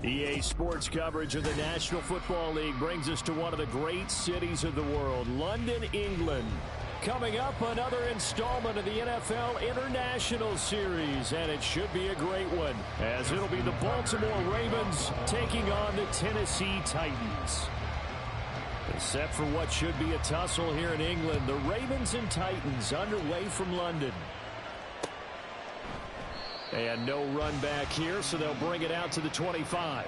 EA Sports coverage of the National Football League brings us to one of the great cities of the world, London, England. Coming up, another installment of the NFL International Series, and it should be a great one, as it'll be the Baltimore Ravens taking on the Tennessee Titans. Except for what should be a tussle here in England, the Ravens and Titans underway from London. And no run back here, so they'll bring it out to the 25.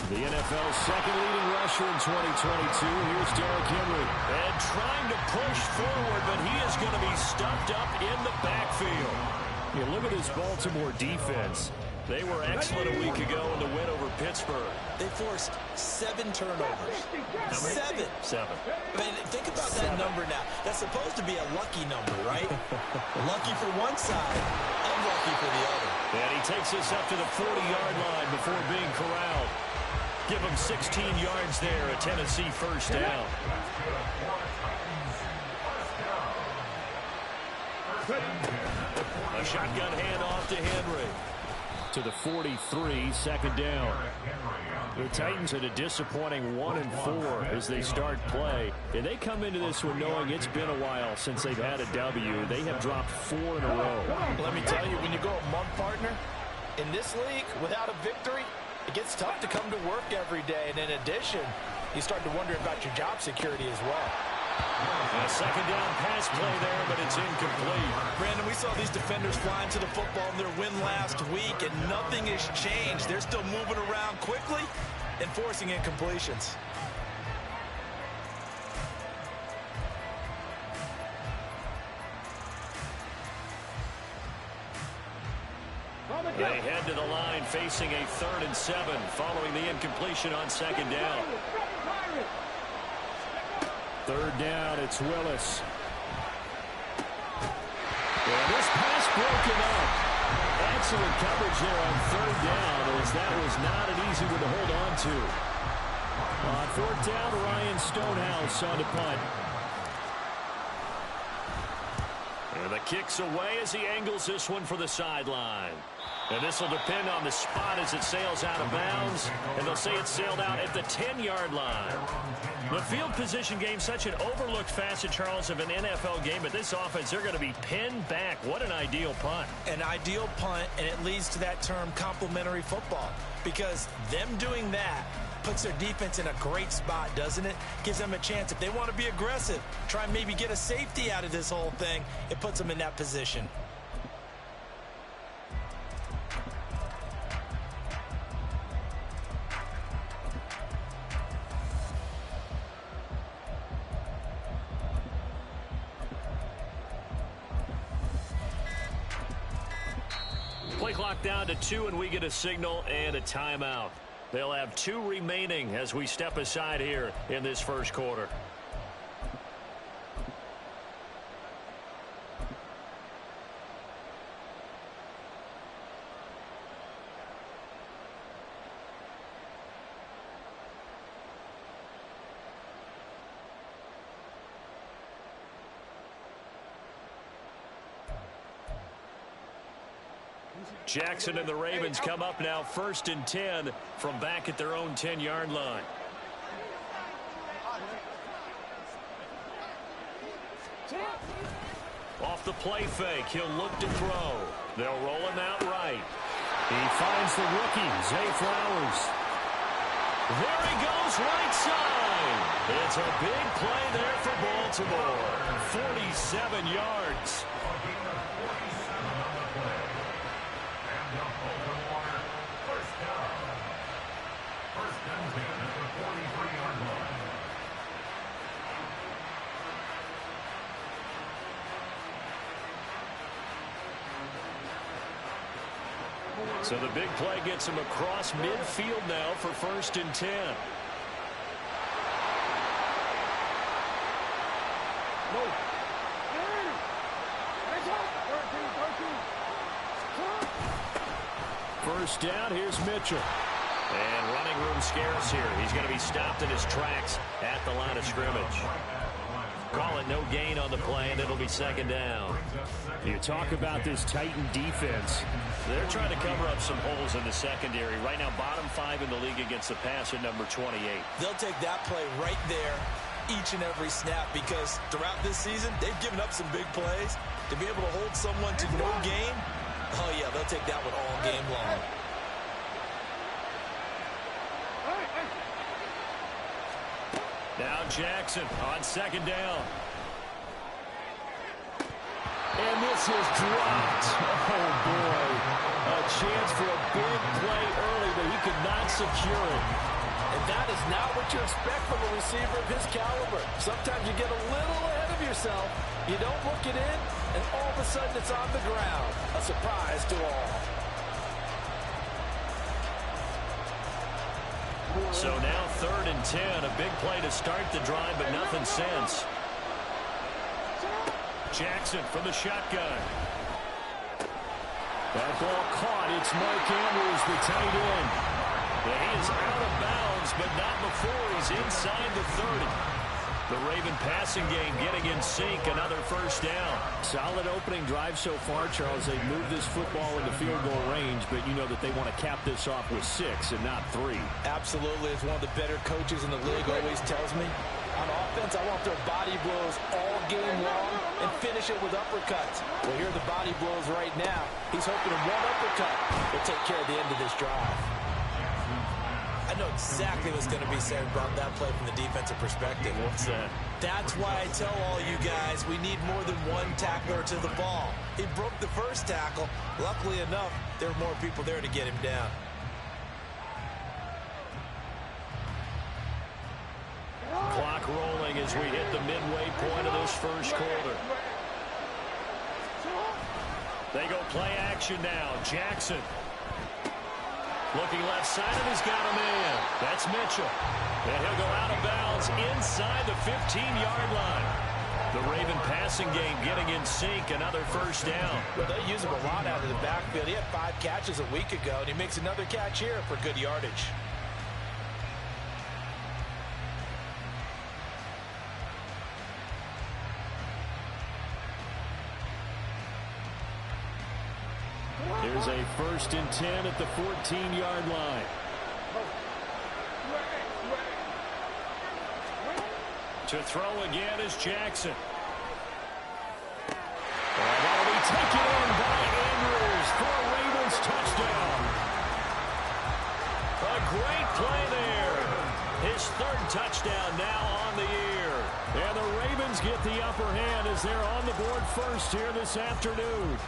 The NFL's second leading rusher in 2022. Here's Derrick Henry. And trying to push forward, but he is going to be stuffed up in the backfield. You look at this Baltimore defense. They were excellent a week ago in the win over Pittsburgh. They forced 7 turnovers. Seven. I mean, think about that number now. That's supposed to be a lucky number, right? Lucky for one side, unlucky for the other. And he takes us up to the 40-yard line before being corralled. Give him 16 yards there, a Tennessee first down. A shotgun handoff to Henry. To the 43, second down. The Titans had a disappointing 1-4 as they start play. And they come into this one knowing it's been a while since they've had a W. They have dropped 4 in a row. Let me tell you, when you go a month, partner, in this league, without a victory, it gets tough to come to work every day. And in addition, you start to wonder about your job security as well. A second down pass play there, but it's incomplete. Brandon, we saw these defenders flying to the football in their win last week, and nothing has changed. They're still moving around quickly and forcing incompletions. They head to the line facing a 3rd and 7 following the incompletion on second down. 3rd down, it's Willis. And this pass broken up. Excellent coverage there on 3rd down, as that was not an easy one to hold on to. On 4th down, Ryan Stonehouse on the punt. And the kick's away as he angles this one for the sideline. And this will depend on the spot as it sails out of bounds. And they'll say it sailed out at the 10-yard line. The field position game, such an overlooked facet, Charles, of an NFL game. But this offense, they're going to be pinned back. What an ideal punt. An ideal punt, and it leads to that term complementary football. Because them doing that puts their defense in a great spot, doesn't it? Gives them a chance. If they want to be aggressive, try and maybe get a safety out of this whole thing, it puts them in that position. Play clock down to 2, and we get a signal and a timeout. They'll have 2 remaining as we step aside here in this first quarter. Jackson and the Ravens come up now 1st and 10 from back at their own 10-yard line. Off the play fake, he'll look to throw. They'll roll him out right. He finds the rookie, Zay Flowers. There he goes, right side. It's a big play there for Baltimore. 47 yards. So the big play gets him across midfield now for 1st and 10. first down. Here's Mitchell. And running room scarce here. He's going to be stopped in his tracks at the line of scrimmage. Call it no gain on the play, and it'll be second down. You talk about this Titan defense. They're trying to cover up some holes in the secondary. Right now, bottom 5 in the league against the pass at number 28. They'll take that play right there each and every snap because throughout this season, they've given up some big plays. To be able to hold someone to no gain, oh, yeah, they'll take that one all game long. Now Jackson on second down. And this is dropped. Oh, boy. A chance for a big play early, but he could not secure it. And that is not what you expect from a receiver of his caliber. Sometimes you get a little ahead of yourself. You don't look it in, and all of a sudden it's on the ground. A surprise to all. So now 3rd and 10, a big play to start the drive, but nothing since. Jackson from the shotgun. That ball caught. It's Mark Andrews, the tight end. Yeah, he is out of bounds, but not before he's inside the 30. The Raven passing game getting in sync, another first down. Solid opening drive so far, Charles. They've moved this football into field goal range, but you know that they want to cap this off with 6 and not 3. Absolutely. As one of the better coaches in the league always tells me, on offense, I want their body blows all game long and finish it with uppercuts. Well, here are the body blows right now. He's hoping one uppercut will take care of the end of this drive. I know exactly what's going to be said about that play from the defensive perspective. What's that? That's why I tell all you guys we need more than one tackler to the ball. He broke the first tackle. Luckily enough, there were more people there to get him down. Clock rolling as we hit the midway point of this first quarter. They go play action now. Jackson. Looking left side, and he's got a man. That's Mitchell. And he'll go out of bounds inside the 15-yard line. The Raven passing game getting in sync, another first down. Well, they use him a lot out of the backfield. He had 5 catches a week ago, and he makes another catch here for good yardage. Here's a 1st and 10 at the 14-yard line. To throw again is Jackson. And that'll be taken in by Andrews for a Ravens touchdown. A great play there. His 3rd touchdown now on the year. And the Ravens get the upper hand as they're on the board first here this afternoon.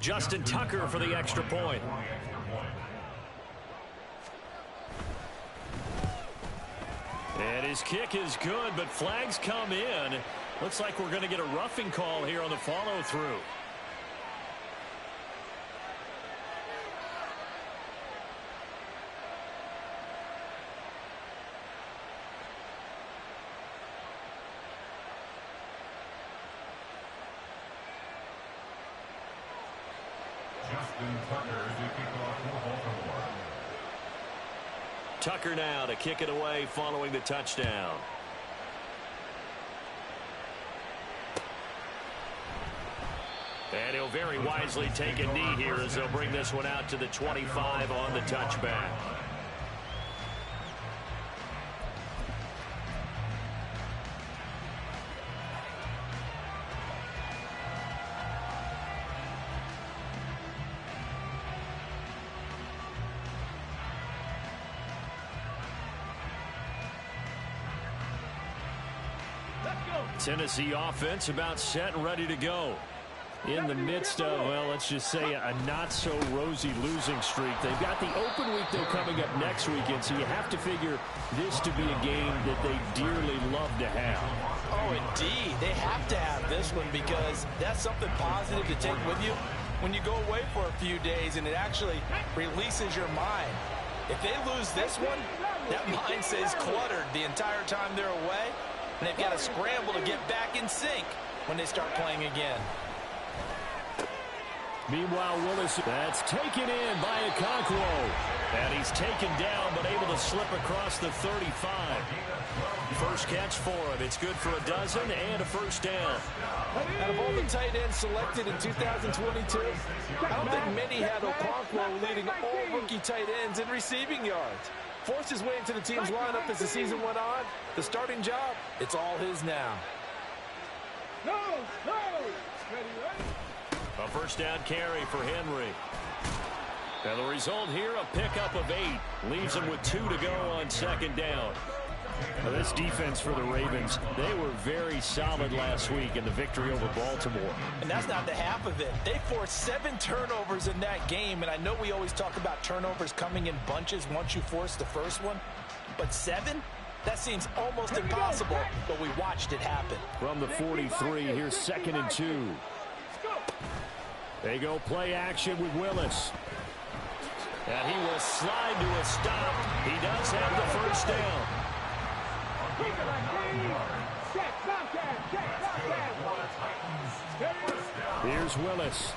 Justin Tucker for the extra point. And his kick is good, but flags come in. Looks like we're going to get a roughing call here on the follow-through. Tucker now to kick it away following the touchdown. And he'll very wisely take a knee here as they'll bring this one out to the 25 on the touchback. Tennessee offense about set and ready to go. In the midst of, well, let's just say a not-so-rosy losing streak. They've got the open week, though, coming up next weekend, so you have to figure this to be a game that they dearly love to have. Oh, indeed. They have to have this one because that's something positive to take with you when you go away for a few days, and it actually releases your mind. If they lose this one, that mind stays cluttered the entire time they're away, and they've got to scramble to get back in sync when they start playing again. Meanwhile, Willis, that's taken in by Okonkwo. And he's taken down, but able to slip across the 35. First catch for him. It's good for a dozen and a first down. Out of all the tight ends selected in 2022, I don't think many had Okonkwo leading all rookie tight ends in receiving yards. Forced his way into the team's lineup as the season went on. The starting job, it's all his now. A first down carry for Henry. And the result here, a pickup of 8. Leaves him with 2 to go on second down. Now this defense for the Ravens, they were very solid last week in the victory over Baltimore. And that's not the half of it. They forced 7 turnovers in that game, and I know we always talk about turnovers coming in bunches once you force the first one, but 7? That seems almost impossible, but we watched it happen. From the 43, here's 2nd and 2. They go play action with Willis. And he will slide to a stop. He does have the first down. Here's Willis.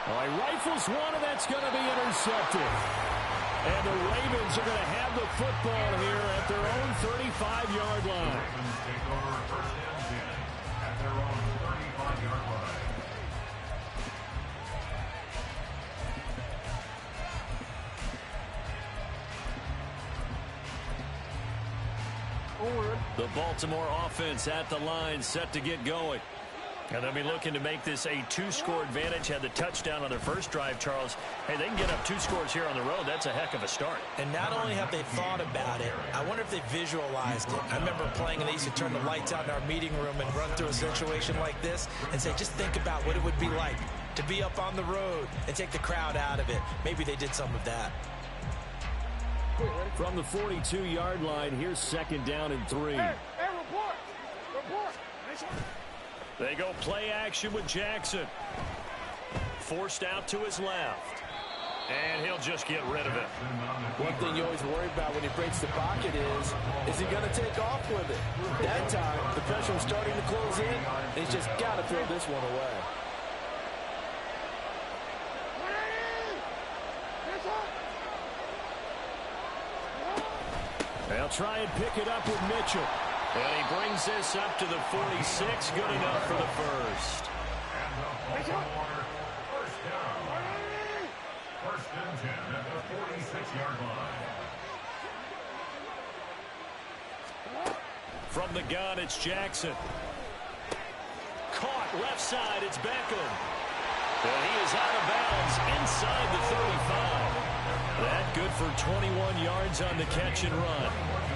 Oh, he rifles one, and that's going to be intercepted. And the Ravens are going to have the football here at their own 35-yard line. The Baltimore offense at the line, set to get going. And they'll be looking to make this a 2-score advantage. Had the touchdown on their first drive, Charles. Hey, they can get up 2 scores here on the road. That's a heck of a start. And not only have they thought about it, I wonder if they visualized it. I remember playing, and they used to turn the lights out in our meeting room and run through a situation like this and say, just think about what it would be like to be up on the road and take the crowd out of it. Maybe they did some of that. From the 42-yard line, here's 2nd down and 3. Hey, report! Report! They go play action with Jackson. Forced out to his left. And he'll just get rid of it. One thing you always worry about when he breaks the pocket is he going to take off with it? That time, the pressure was starting to close in, and he's just got to throw this one away. They'll try and pick it up with Mitchell. And he brings this up to the 46. Good enough for the first. First and 10 at the 46-yard line. From the gun, it's Jackson. Caught left side, it's Beckham. And he is out of bounds inside the 35. That good for 21 yards on the catch and run.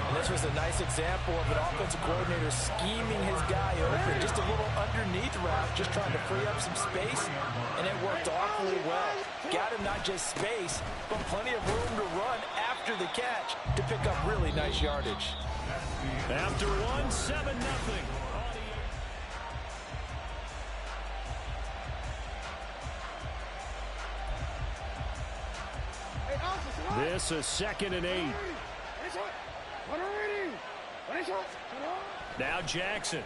And this was a nice example of an offensive coordinator scheming his guy open. Just a little underneath route, just trying to free up some space, and it worked awfully well. Got him not just space, but plenty of room to run after the catch to pick up really nice yardage. After one, 7-0. This is 2nd and 8. Now Jackson.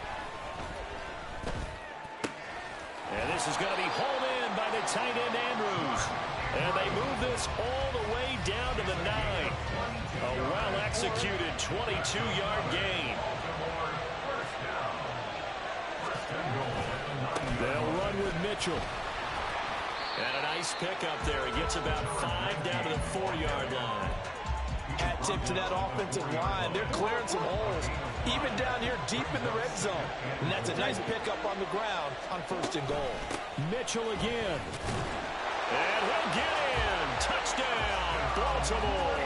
And this is going to be hauled in by the tight end Andrews. And they move this all the way down to the 9. A well-executed 22-yard gain. They'll run with Mitchell. And a nice pickup there. He gets about 5 down to the 4-yard line. Hat tip to that offensive line. They're clearing some holes, even down here deep in the red zone. And that's a nice pickup on the ground on 1st and goal. Mitchell again. And he'll get in. Touchdown, Baltimore.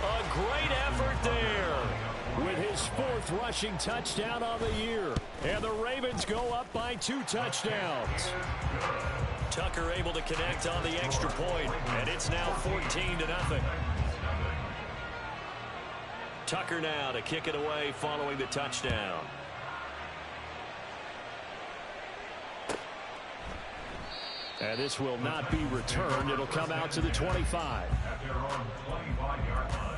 A great effort there with his 4th rushing touchdown on the year. And the Ravens go up by 2 touchdowns. Tucker able to connect on the extra point, and it's now 14-0. Tucker now to kick it away following the touchdown. And this will not be returned. It'll come out to the 25. At their own 25-yard line.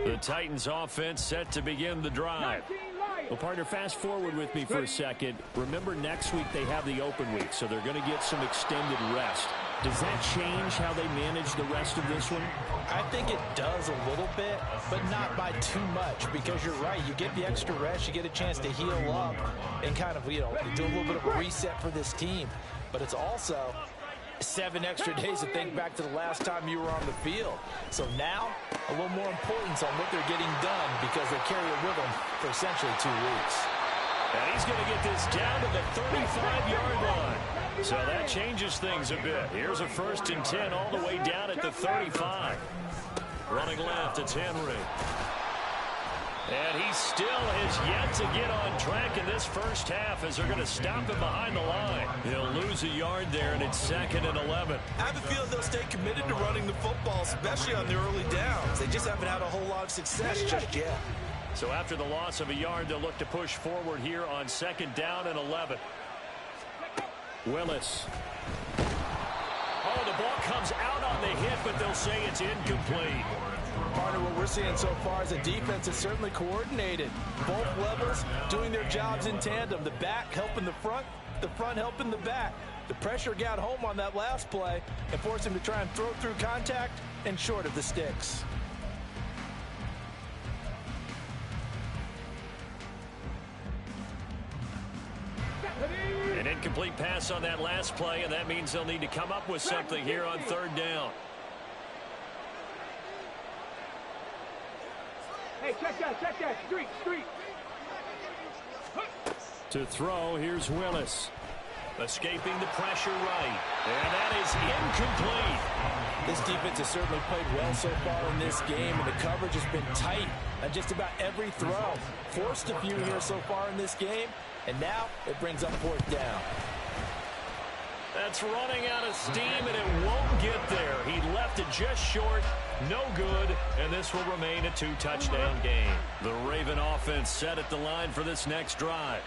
The Titans offense set to begin the drive. Well, partner, fast forward with me for a second. Remember, next week they have the open week, so they're going to get some extended rest. Does that change how they manage the rest of this one? I think it does a little bit, but not by too much, because you're right. You get the extra rest, you get a chance to heal up and kind of, do a little bit of a reset for this team. But it's also 7 extra days to think back to the last time you were on the field. So now, a little more importance on what they're getting done because they carry it with them for essentially 2 weeks. And he's going to get this down to the 35-yard line. So that changes things a bit. Here's a 1st and 10 all the way down at the 35. Running left, it's Henry. And he still has yet to get on track in this first half as they're going to stop him behind the line. He'll lose a yard there, and it's 2nd and 11. I have a feeling they'll stay committed to running the football, especially on the early downs. They just haven't had a whole lot of success just yet. So after the loss of a yard, they'll look to push forward here on 2nd down and 11. Willis. Oh, the ball comes out on the hit, but they'll say it's incomplete. Partner, what we're seeing so far is a defense is certainly coordinated. Both levels doing their jobs in tandem. The back helping the front helping the back. The pressure got home on that last play and forced him to try and throw through contact and short of the sticks. An incomplete pass on that last play, and that means they'll need to come up with something here on 3rd down. Hey, check that. Street. To throw, here's Willis. Escaping the pressure right. And that is incomplete. This defense has certainly played well so far in this game, and the coverage has been tight on just about every throw. Forced a few here so far in this game, and now it brings up 4th down. That's running out of steam, and it won't get there. He left it just short. No good, and this will remain a 2-touchdown game. The Raven offense set at the line for this next drive.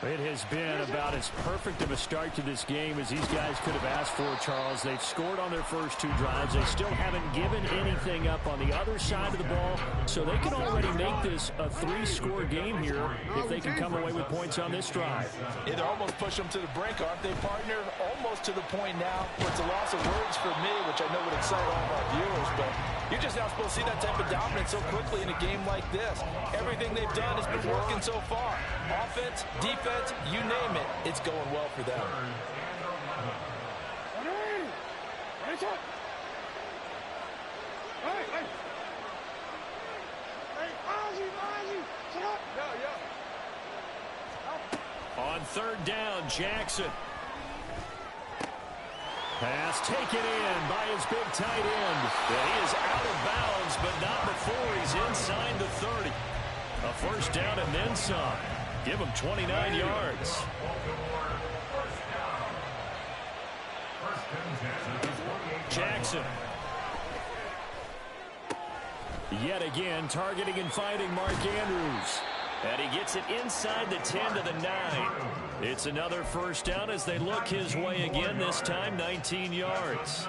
It has been about as perfect of a start to this game as these guys could have asked for, Charles. They've scored on their first 2 drives. They still haven't given anything up on the other side of the ball, so they can already make this a 3-score game here if they can come away with points on this drive. Yeah, they're almost pushing them to the brink, aren't they, partner? Almost to the point now where it's a loss of words for me, which I know would excite all of our viewers, but you're just not supposed to see that type of dominance so quickly in a game like this. Everything they've done has been working so far. Offense, defense, you name it, it's going well for them. On 3rd down, Jackson. Pass taken in by his big tight end. And he is out of bounds, but not before he's inside the 30. A 1st down and then some. Give him 29 yards. Jackson. Yet again, targeting and finding Mark Andrews. And he gets it inside the 10 to the 9. It's another 1st down as they look his way again, this time 19 yards.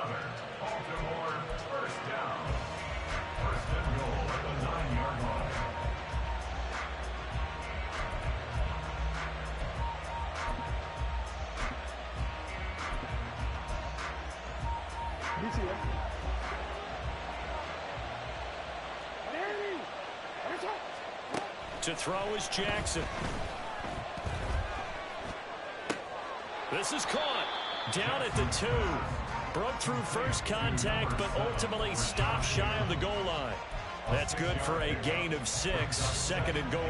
To throw is Jackson. This is caught. Down at the 2. Broke through first contact, but ultimately stopped shy of the goal line. That's good for a gain of 6, 2nd and goal.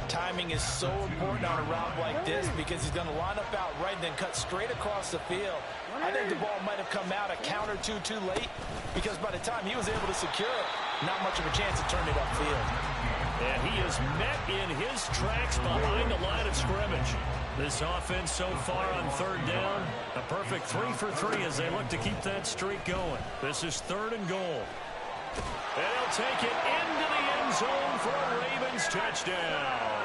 Timing is so important on a route like this because he's going to line up out right and then cut straight across the field. I think the ball might have come out a count or two too late because by the time he was able to secure it, not much of a chance to turn it upfield. And he is met in his tracks behind the line of scrimmage. This offense so far on 3rd down, a perfect 3 for 3 as they look to keep that streak going. This is 3rd and goal. And he'll take it into the end zone for a Ravens touchdown.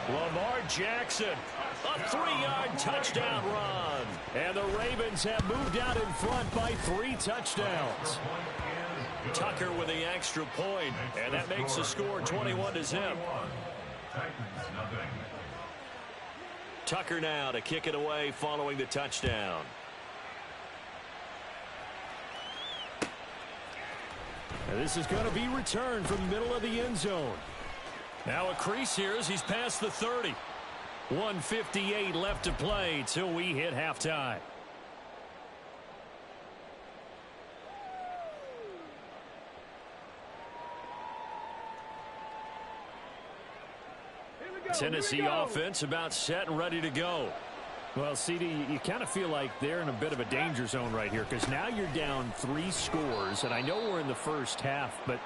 Lamar Jackson, a 3-yard touchdown run. And the Ravens have moved out in front by 3 touchdowns. Tucker with the extra point, and that makes the score 21-0. Tucker now to kick it away following the touchdown. And this is going to be returned from the middle of the end zone. Now a crease here as he's past the 30. 1:58 left to play till we hit halftime. Tennessee offense about set and ready to go. Well, CD, you kind of feel like they're in a bit of a danger zone right here because now you're down 3 scores, and I know we're in the first half, but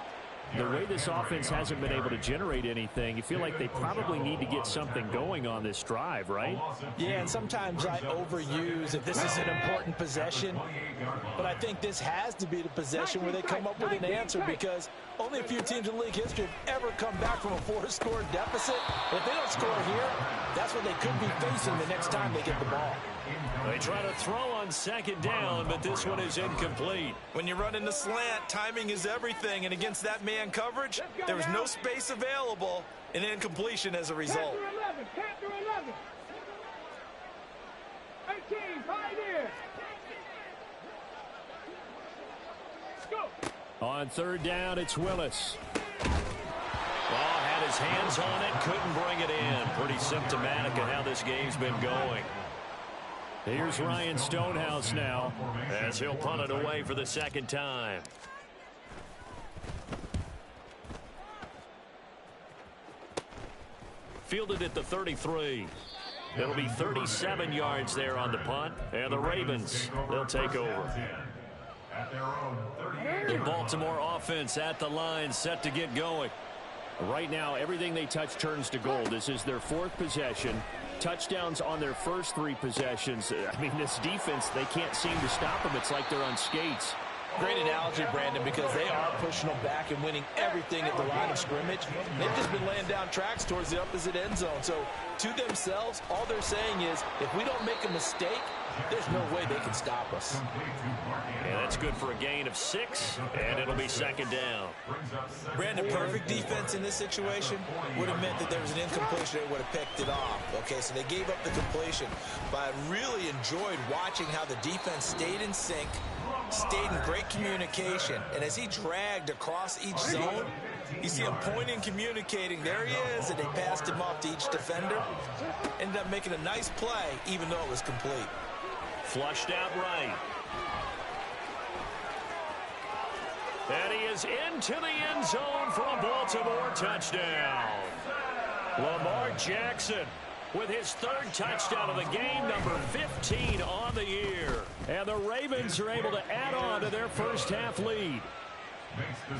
the way this offense hasn't been able to generate anything, you feel like they probably need to get something going on this drive, right? Yeah, and sometimes I overuse if this is an important possession, but I think this has to be the possession where they come up with an answer because only a few teams in league history have ever come back from a 4-score deficit. If they don't score here, that's what they could be facing the next time they get the ball. They try to throw on 2nd down, but this one is incomplete. When you run in the slant, timing is everything, and against that man coverage, there was no space available, and incompletion as a result. 18, Pioneer. Go. On 3rd down, it's Willis. Ball had his hands on it, couldn't bring it in. Pretty symptomatic of how this game's been going. Here's Ryan Stonehouse now as he'll punt it away for the 2nd time. Fielded at the 33. It'll be 37 yards there on the punt, and the Ravens, they'll take over. The Baltimore offense at the line, set to get going. Right now, everything they touch turns to gold. This is their 4th possession. Touchdowns on their first 3 possessions. I mean, this defense, they can't seem to stop them. It's like they're on skates. Great analogy, Brandon, because they are pushing them back and winning everything at the line of scrimmage. They've just been laying down tracks towards the opposite end zone. So, to themselves, all they're saying is, if we don't make a mistake, there's no way they can stop us. And that's good for a gain of 6, and it'll be 2nd down. Brandon, perfect defense in this situation would have meant that there was an incompletion. They would have picked it off. Okay, so they gave up the completion. But I really enjoyed watching how the defense stayed in sync, stayed in great communication. And as he dragged across each zone, you see him pointing, communicating. There he is, and they passed him off to each defender. Ended up making a nice play, even though it was complete. Flushed out right. And he is into the end zone for a Baltimore touchdown. Lamar Jackson with his 3rd touchdown of the game, number 15 on the year. And the Ravens are able to add on to their first half lead.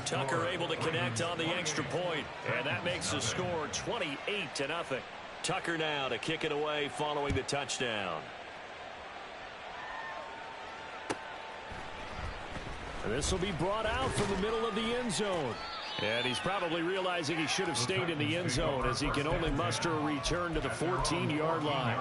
Tucker able to connect on the extra point, and that makes the score 28-0. Tucker now to kick it away following the touchdown. This will be brought out from the middle of the end zone. And he's probably realizing he should have stayed in the end zone as he can only muster a return to the 14-yard line.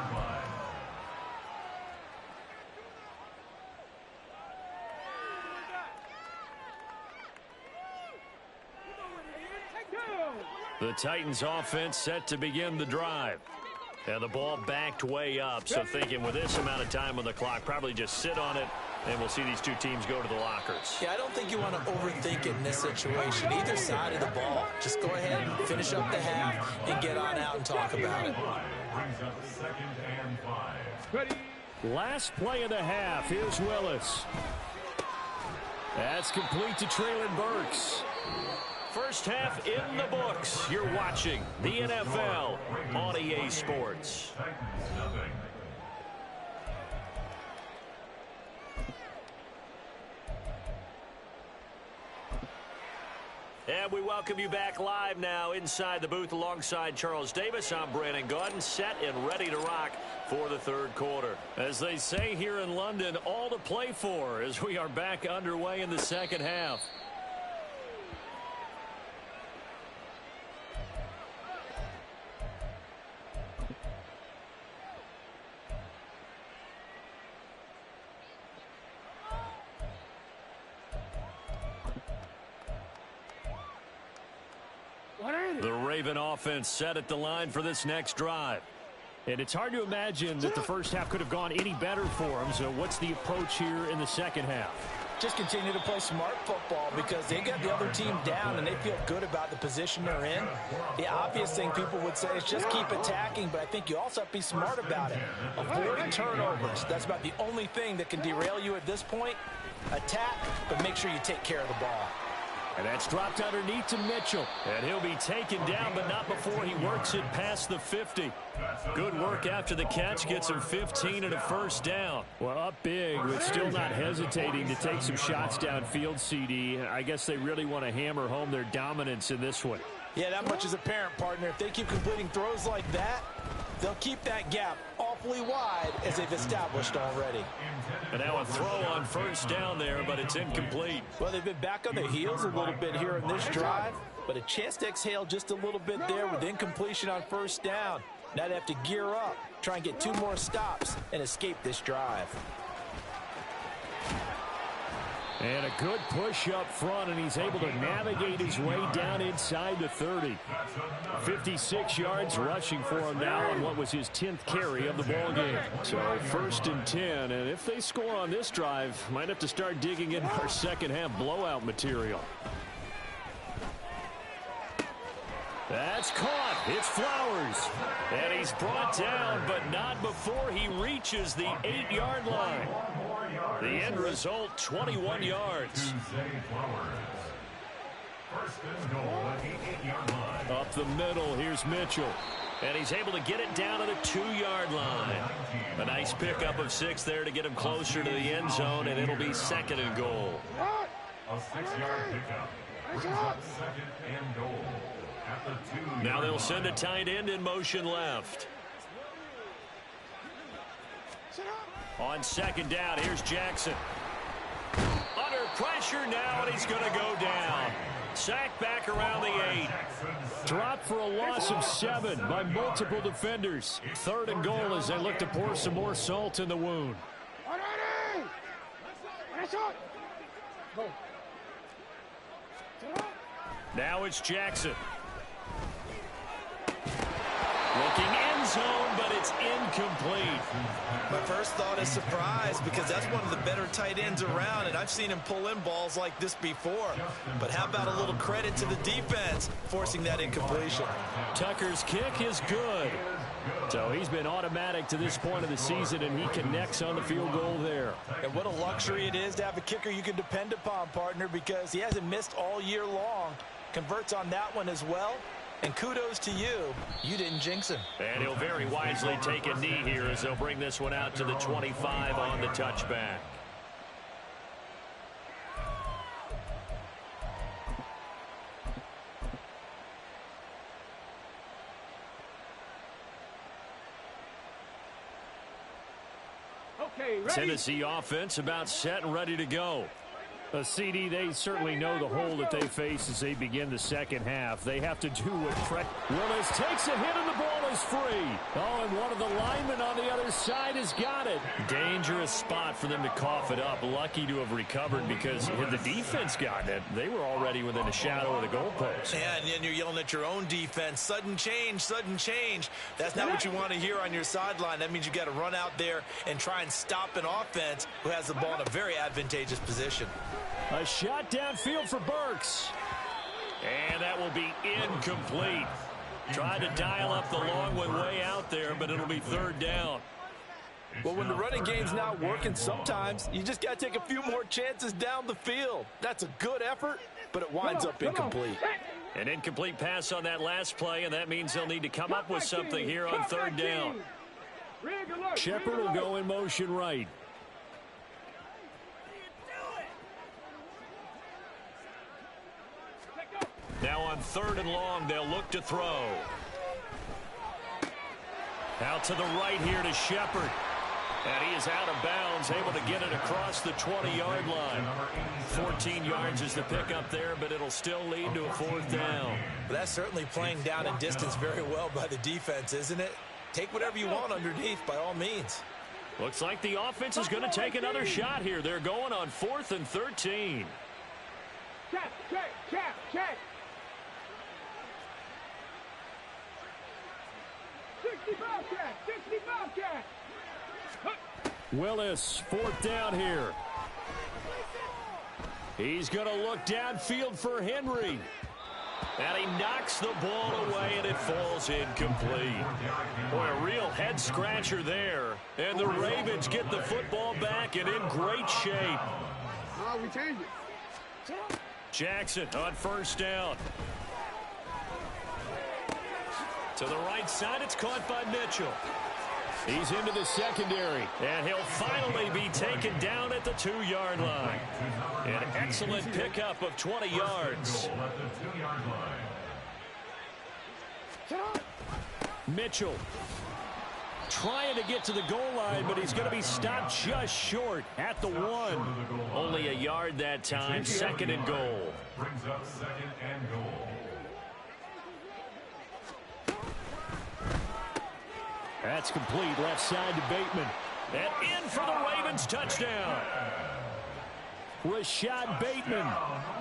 The Titans offense set to begin the drive. And the ball backed way up, so thinking with this amount of time on the clock, probably just sit on it, and we'll see these 2 teams go to the lockers. Yeah, I don't think you want to overthink it in this situation. Either side of the ball. Just go ahead and finish up the half and get on out and talk about it. Last play of the half. Here's Willis. That's complete to Traylon Burks. First half in the books. You're watching the NFL on EA Sports. And we welcome you back live now inside the booth alongside Charles Davis. I'm Brandon Gaudin, set and ready to rock for the third quarter. As they say here in London, all to play for as we are back underway in the second half. The Raven offense set at the line for this next drive. And it's hard to imagine that the first half could have gone any better for them. So what's the approach here in the second half? Just continue to play smart football because they got the other team down and they feel good about the position they're in. The obvious thing people would say is just keep attacking, but I think you also have to be smart about it. Avoid turnovers. That's about the only thing that can derail you at this point. Attack, but make sure you take care of the ball. And that's dropped underneath to Mitchell. And he'll be taken down, but not before he works it past the 50. Good work after the catch. Gets him 15 and a first down. Well, up big, but still not hesitating to take some shots downfield, CD. I guess they really want to hammer home their dominance in this one. Yeah, that much is apparent, partner. If they keep completing throws like that, they'll keep that gap awfully wide as they've established already. And now a throw on first down there, but it's incomplete. Well, they've been back on their heels a little bit here in this drive, but a chance to exhale just a little bit there with incompletion on first down. Now they have to gear up, try and get 2 more stops, and escape this drive. And a good push up front, and he's able to navigate his way down inside the 30. 56 yards rushing for him now on what was his 10th carry of the ball game. So 1st and 10, and if they score on this drive, might have to start digging in our second half blowout material. That's caught. It's Flowers. And he's brought down, but not before he reaches the 8-yard line. The end result, 21 yards. Up the middle, here's Mitchell. And he's able to get it down to the 2-yard line. A nice pickup of 6 there to get him closer to the end zone, and it'll be 2nd and goal. A 6-yard pickup brings up 2nd and goal. Now they'll send a tight end in motion left. On 2nd down, here's Jackson. Under pressure now, and he's going to go down. Sacked back around the 8. Dropped for a loss of 7 by multiple defenders. 3rd and goal as they look to pour some more salt in the wound. Now it's Jackson. Looking end zone, but it's incomplete. My first thought is surprise because that's one of the better tight ends around, and I've seen him pull in balls like this before. But how about a little credit to the defense forcing that incompletion? Tucker's kick is good. So he's been automatic to this point of the season, and he connects on the field goal there. And what a luxury it is to have a kicker you can depend upon, partner, because he hasn't missed all year long. Converts on that one as well. And kudos to you. You didn't jinx him. And he'll very wisely take a knee here as they'll bring this one out to the 25 on the touchback. Okay, ready? Tennessee offense about set and ready to go. CD, they certainly know the hole that they face as they begin the second half. They have to do what Willis takes a hit and the ball is free. Oh, and one of the linemen on the other side has got it. Dangerous spot for them to cough it up. Lucky to have recovered because had the defense gotten it, they were already within a shadow of the goalpost. Yeah, and then you're yelling at your own defense. Sudden change, sudden change. That's not what you want to hear on your sideline. That means you got to run out there and try and stop an offense who has the ball in a very advantageous position. A shot downfield for Burks. And that will be incomplete. Tried to dial up the long one way out there, but it'll be 3rd down. Well, when the running game's not working, sometimes you just got to take a few more chances down the field. That's a good effort, but it winds up incomplete. An incomplete pass on that last play, and that means they'll need to come up with something here on third down. Shepard will go in motion right. Now on third and long, they'll look to throw. Out to the right here to Shepard. And he is out of bounds, able to get it across the 20-yard line. 14 yards is the pickup there, but it'll still lead to a fourth down. But that's certainly playing down in distance very well by the defense, isn't it? Take whatever you want underneath, by all means. Looks like the offense is going to take another shot here. They're going on 4th and 13. Check. 60 Bobcat. Willis, 4th down here. He's going to look downfield for Henry. And he knocks the ball away, and it falls incomplete. Boy, a real head-scratcher there. And the Ravens get the football back and in great shape. We changed it. Jackson on first down. To the right side, it's caught by Mitchell. He's into the secondary, and he'll finally be taken down at the 2-yard line. An excellent pickup of 20 yards. Mitchell trying to get to the goal line, but he's going to be stopped just short at the 1. Only a yard that time, 2nd and goal. Brings up 2nd and goal. That's complete, left side to Bateman. And in for the Ravens, touchdown. Rashad Bateman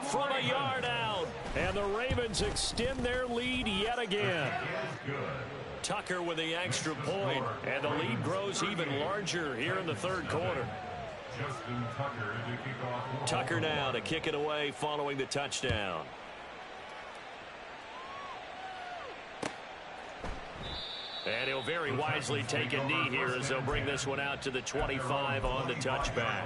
from a yard out. And the Ravens extend their lead yet again. Tucker with the extra point, and the lead grows even larger here in the third quarter. Tucker now to kick it away following the touchdown. And he'll very wisely take a knee here as they'll bring this one out to the 25 on the touchback.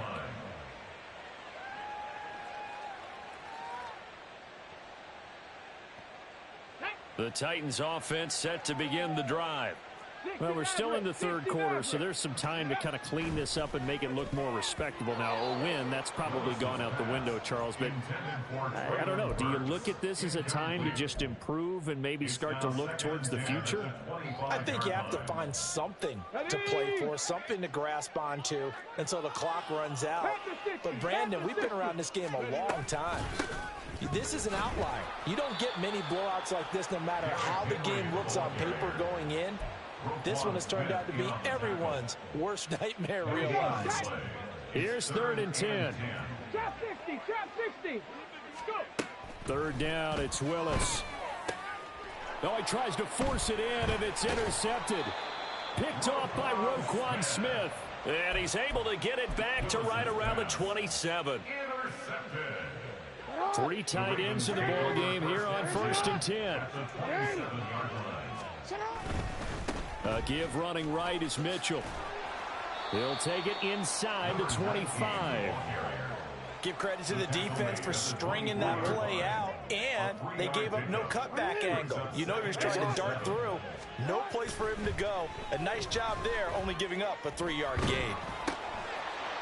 The Titans offense set to begin the drive. Well, we're still in the third quarter, so there's some time to kind of clean this up and make it look more respectable. Now, a win, that's probably gone out the window, Charles, but I don't know. Do you look at this as a time to just improve and maybe start to look towards the future? I think you have to find something to play for, something to grasp onto until the clock runs out. But, Brandon, we've been around this game a long time. This is an outlier. You don't get many blowouts like this no matter how the game looks on paper going in. This one has turned out to be everyone's worst nightmare realized. Here's 3rd and 10. Trap 60. Go. 3rd down, it's Willis. Oh, he tries to force it in, and it's intercepted. Picked off by Roquan Smith. And he's able to get it back to right around the 27. 3 tight ends in the ball game here on 1st and 10. A give running right is Mitchell. He'll take it inside the 25. Give credit to the defense for stringing that play out, and they gave up no cutback angle. You know he was trying to dart through. No place for him to go. A nice job there, only giving up a 3-yard gain.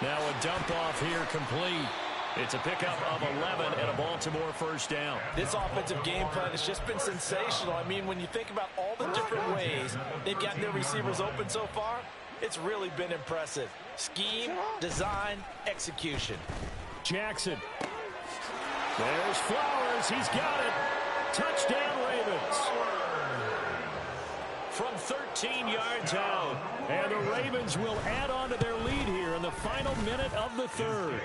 Now a dump off here complete. It's a pickup of 11 and a Baltimore first down. This offensive game plan has just been sensational. I mean, when you think about all the different ways they've gotten their receivers open so far, it's really been impressive. Scheme, design, execution. Jackson. There's Flowers. He's got it. Touchdown, Ravens. From 13 yards out. And the Ravens will add on to their lead here in the final minute of the third.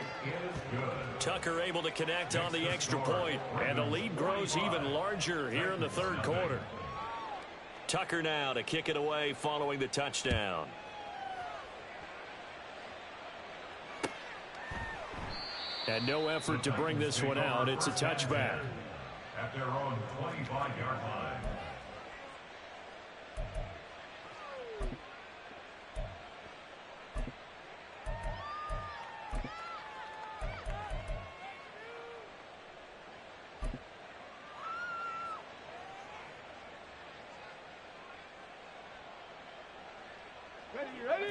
Tucker able to connect on the extra point, and the lead grows even larger here in the third quarter. Tucker now to kick it away following the touchdown. And no effort to bring this one out. It's a touchback. At their own 25-yard line.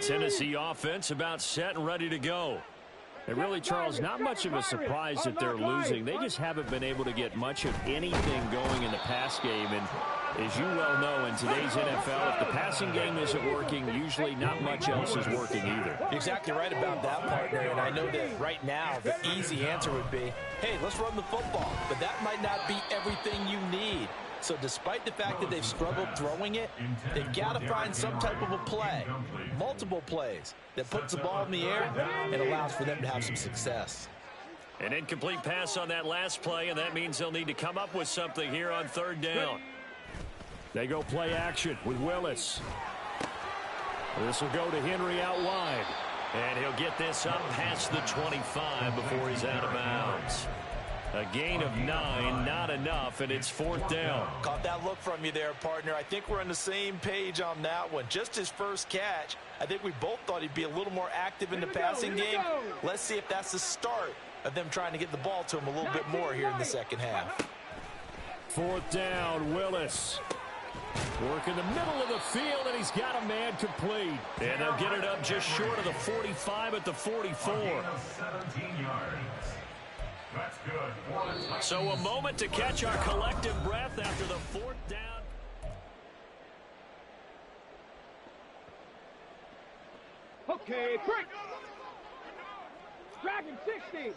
Tennessee offense about set and ready to go. And really, Charles, not much of a surprise that they're losing. They just haven't been able to get much of anything going in the pass game. And as you well know, in today's NFL, if the passing game isn't working, usually not much else is working either. You're exactly right about that, partner. And I know that right now the easy answer would be, hey, let's run the football. But that might not be everything you need. So despite the fact that they've struggled throwing it, they've got to find some type of a play, multiple plays, that puts the ball in the air and allows for them to have some success. An incomplete pass on that last play, and that means they'll need to come up with something here on third down. They go play action with Willis. This will go to Henry out wide. And he'll get this up past the 25 before he's out of bounds. A gain of 9, not enough, and it's fourth down. Caught that look from you there, partner. I think we're on the same page on that one. Just his first catch, I think we both thought he'd be a little more active in the passing game. Let's see if that's the start of them trying to get the ball to him a little bit more here in the second half. Fourth down, Willis. Work in the middle of the field, and he's got a man complete. And they'll get it up just short of the 45 at the 44. 17 yards. That's good. So a moment to catch our collective breath after the fourth down. Okay, quick. Dragon 60.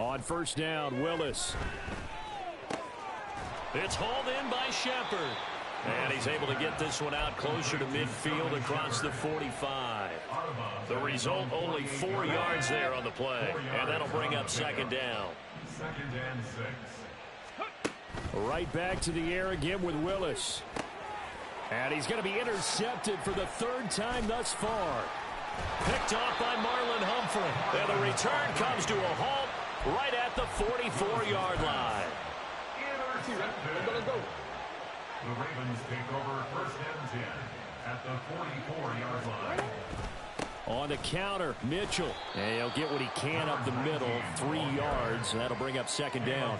On first down, Willis. It's hauled in by Shepard. And he's able to get this one out closer to midfield across the 45. The result, only 4 yards there on the play. And that'll bring up second down. Second and 6. Right back to the air again with Willis. And he's going to be intercepted for the third time thus far. Picked off by Marlon Humphrey. And the return comes to a halt right at the 44-yard line. The Ravens take over first and 10 at the 44-yard line. On the counter, Mitchell. And he'll get what he can up the middle, 3 yards. And that'll bring up second down.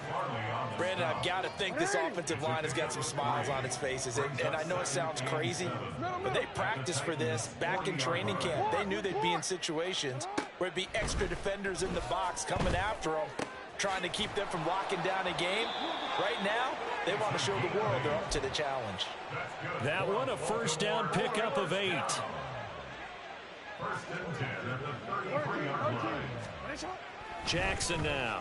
Brandon, I've got to think this offensive line has got some smiles on its faces. And I know it sounds crazy, but they practiced for this back in training camp. They knew they'd be in situations where it'd be extra defenders in the box coming after them, trying to keep them from locking down a game. Right now, they want to show the world they're up to the challenge. That one, a first down pickup of 8. First and 10 at the 33-yard line. Jackson now.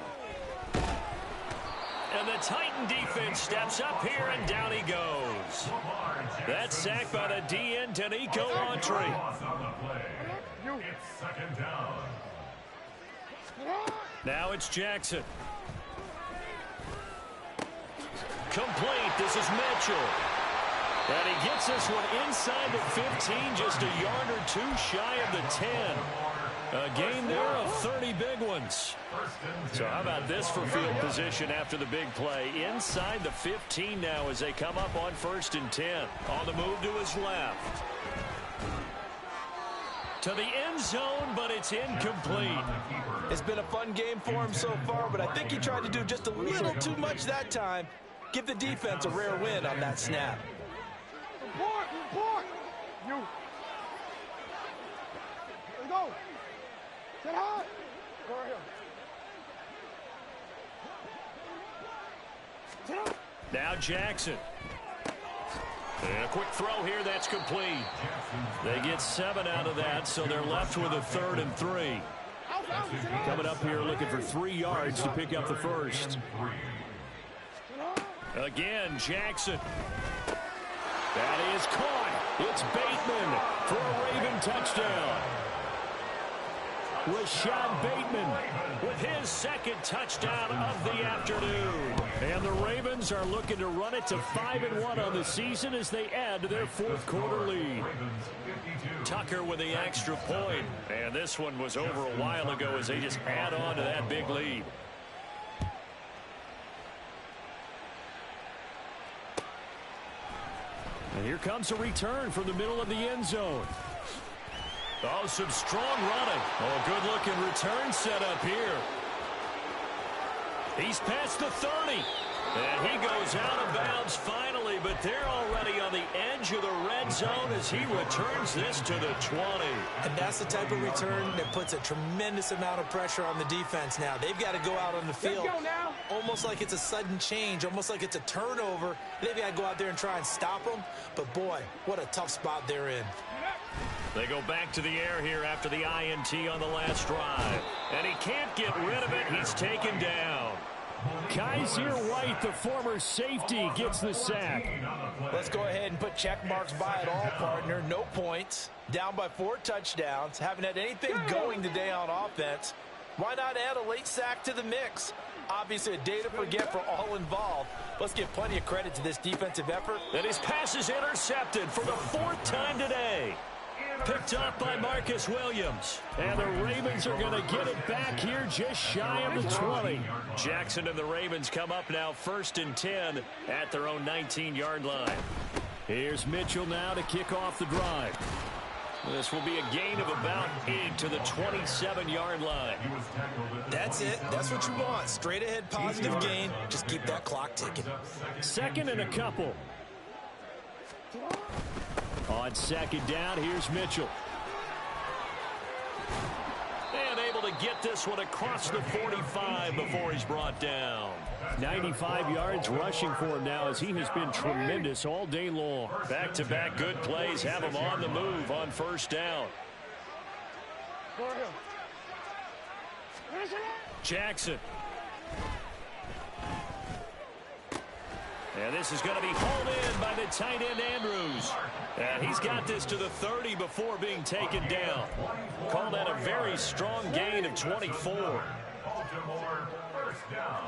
And the Titan defense steps up here, and down he goes. That's sacked by the DN, Danico Autry. It's second down. Now it's Jackson. Complete. This is Mitchell. And he gets this one inside the 15, just a yard or two shy of the 10. A gain there of 30 big ones. So how about this for field position after the big play? Inside the 15 now as they come up on first and 10. On the move to his left. To the end zone, but it's incomplete. It's been a fun game for him so far, but I think he tried to do just a little too much that time. Give the defense a rare win on that snap. Report. You. Let's go. Get hot. Go right here. Now Jackson. And a quick throw here, that's complete. They get 7 out of that, so they're left with a 3rd and 3. Coming up here looking for 3 yards to pick up the first. Again, Jackson. That is caught. It's Bateman for a Raven touchdown. Rashad Bateman with his second touchdown of the afternoon. And the Ravens are looking to run it to 5-1 on the season as they add to their fourth quarter lead. Tucker with the extra point. And this one was over a while ago as they just add on to that big lead. And here comes a return from the middle of the end zone. Oh, some strong running. Oh, good-looking return set up here. He's past the 30. And he goes out of bounds finally, but they're already on the edge of the red zone as he returns this to the 20. And that's the type of return that puts a tremendous amount of pressure on the defense now. They've got to go out on the field almost like it's a sudden change, almost like it's a turnover. They've got to go out there and try and stop them. But, boy, what a tough spot they're in. They go back to the air here after the INT on the last drive. And he can't get rid of it. He's taken down. Kaiser White, the former safety, gets the sack. Let's go ahead and put check marks by it all, partner. No points. Down by 4 touchdowns. Haven't had anything going today on offense. Why not add a late sack to the mix? Obviously a day to forget for all involved. Let's give plenty of credit to this defensive effort. And his pass is intercepted for the 4th time today. Picked up by Marcus Williams. And the Ravens are going to get it back here just shy of the 20. Jackson and the Ravens come up now 1st and 10 at their own 19-yard line. Here's Mitchell now to kick off the drive. This will be a gain of about 8 to the 27-yard line. That's it. That's what you want. Straight ahead positive gain. Just keep that clock ticking. 2nd and a couple. On 2nd down, here's Mitchell. And able to get this one across the 45 before he's brought down. 95 yards rushing for him now as he has been tremendous all day long. Back-to-back good plays have him on the move on 1st down. Jackson. And this is going to be hauled in by the tight end Andrews. And he's got this to the 30 before being taken down. Call that a very strong gain of 24. Baltimore, 1st down.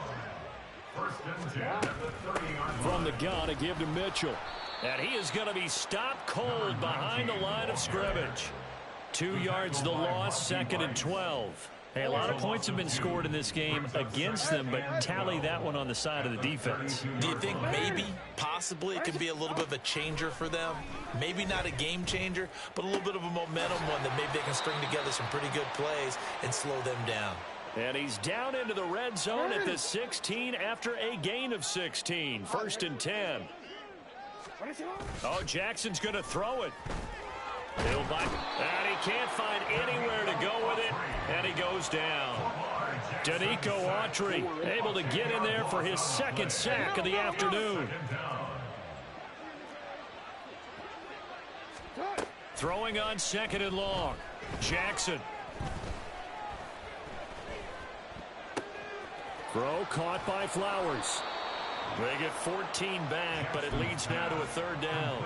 1st and 10 at the 30-yard line. From the gun, a give to Mitchell. And he is going to be stopped cold behind the line of scrimmage. 2 yards the loss, 2nd and 12. Hey, a lot of points have been scored in this game against them, but tally that one on the side of the defense. Do you think maybe, possibly, it could be a little bit of a changer for them? Maybe not a game changer, but a little bit of a momentum one that maybe they can string together some pretty good plays and slow them down. And he's down into the red zone at the 16 after a gain of 16. 1st and 10. Oh, Jackson's going to throw it. He'll bite, and he can't find anywhere to go with it, and he goes down. Danico Autry able to get in there for his 2nd sack of the afternoon. Throwing on 2nd and long. Jackson. Throw caught by Flowers. They get 14 back, but it leads now to a 3rd down.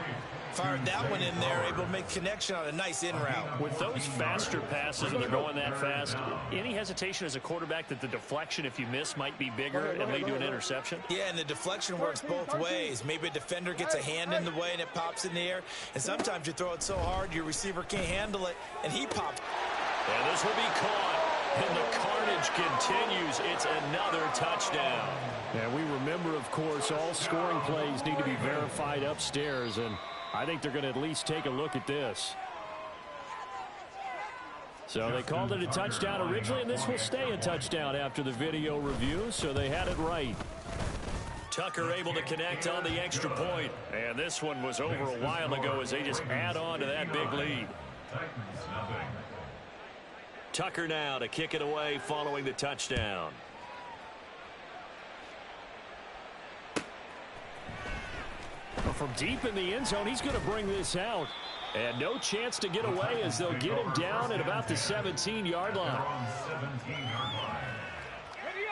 Fired that one in there, able to make connection on a nice in route. With those faster passes and they're going that fast, any hesitation as a quarterback that the deflection, if you miss, might be bigger and lead to an interception? Yeah, and the deflection works both ways. Maybe a defender gets a hand in the way and it pops in the air, and sometimes you throw it so hard your receiver can't handle it, and he pops. And this will be caught, and the carnage continues. It's another touchdown. And we remember, of course, all scoring plays need to be verified upstairs, and I think they're going to at least take a look at this. So they called it a touchdown originally, and this will stay a touchdown after the video review, so they had it right. Tucker able to connect on the extra point. And this one was over a while ago as they just add on to that big lead. Tucker now to kick it away following the touchdown. From deep in the end zone, he's going to bring this out. And no chance to get away as they'll get him down at about the 17-yard line.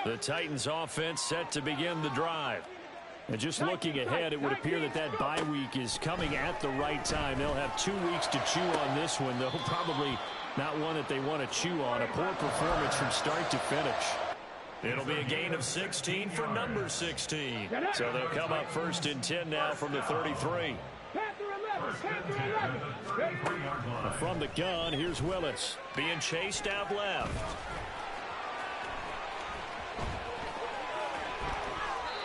The Titans offense set to begin the drive. And just looking ahead, it would appear that that bye week is coming at the right time. They'll have 2 weeks to chew on this one, though probably not one that they want to chew on. A poor performance from start to finish. It'll be a gain of 16 for number 16. So they'll come up 1st and 10 now from the 33. From the gun, here's Willis. Being chased out left.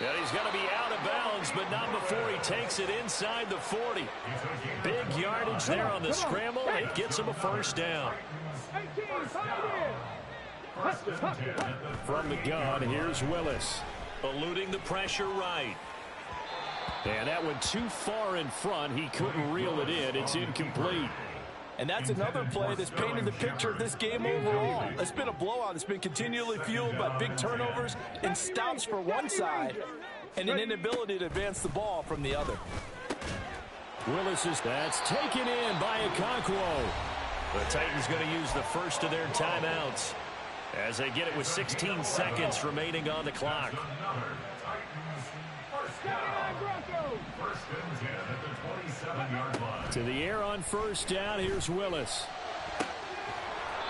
And he's going to be out of bounds, but not before he takes it inside the 40. Big yardage there on the scramble. It gets him a 1st down. From the gun, here's Willis. eluding the pressure right. And that went too far in front. He couldn't reel it in. It's incomplete. And that's another play that's painted the picture of this game overall. It's been a blowout. It's been continually fueled by big turnovers and stops for one side and an inability to advance the ball from the other. That's taken in by Okonkwo. The Titans going to use the first of their timeouts as they get it with 16 seconds remaining on the clock. First and 10 at the 27-yard line. To the air on first down. Here's Willis.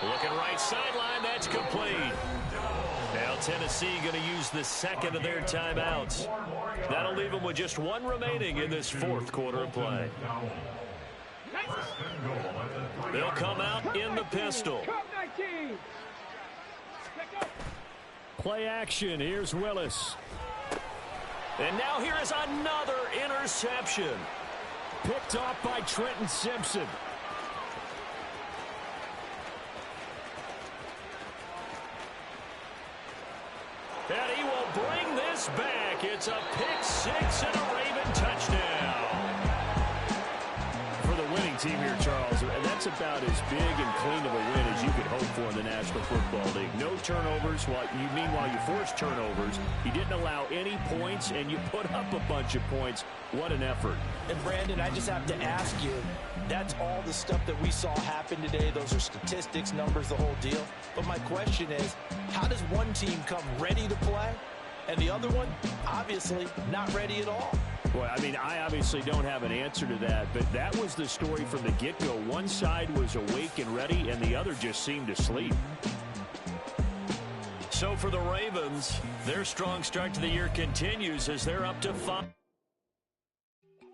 Looking right sideline. That's complete. Now Tennessee going to use the second of their timeouts. That'll leave them with just one remaining in this fourth quarter of play. They'll come out in the pistol. Play action. Here's Willis. And now here is another interception. Picked off by Trenton Simpson. And he will bring this back. It's a pick six and a Raven touchdown. For the winning team here, Charles, and that's about as big and clean of a win as you could hope for in the National Football League. No turnovers. Meanwhile, you forced turnovers. You didn't allow any points, and you put up a bunch of points. What an effort. And, Brandon, I just have to ask you, that's all the stuff that we saw happen today. Those are statistics, numbers, the whole deal. But my question is, how does one team come ready to play, and the other one, obviously, not ready at all? Well, I mean, I obviously don't have an answer to that, but that was the story from the get-go. One side was awake and ready, and the other just seemed to sleep. So for the Ravens, their strong start to the year continues as they're up to 5.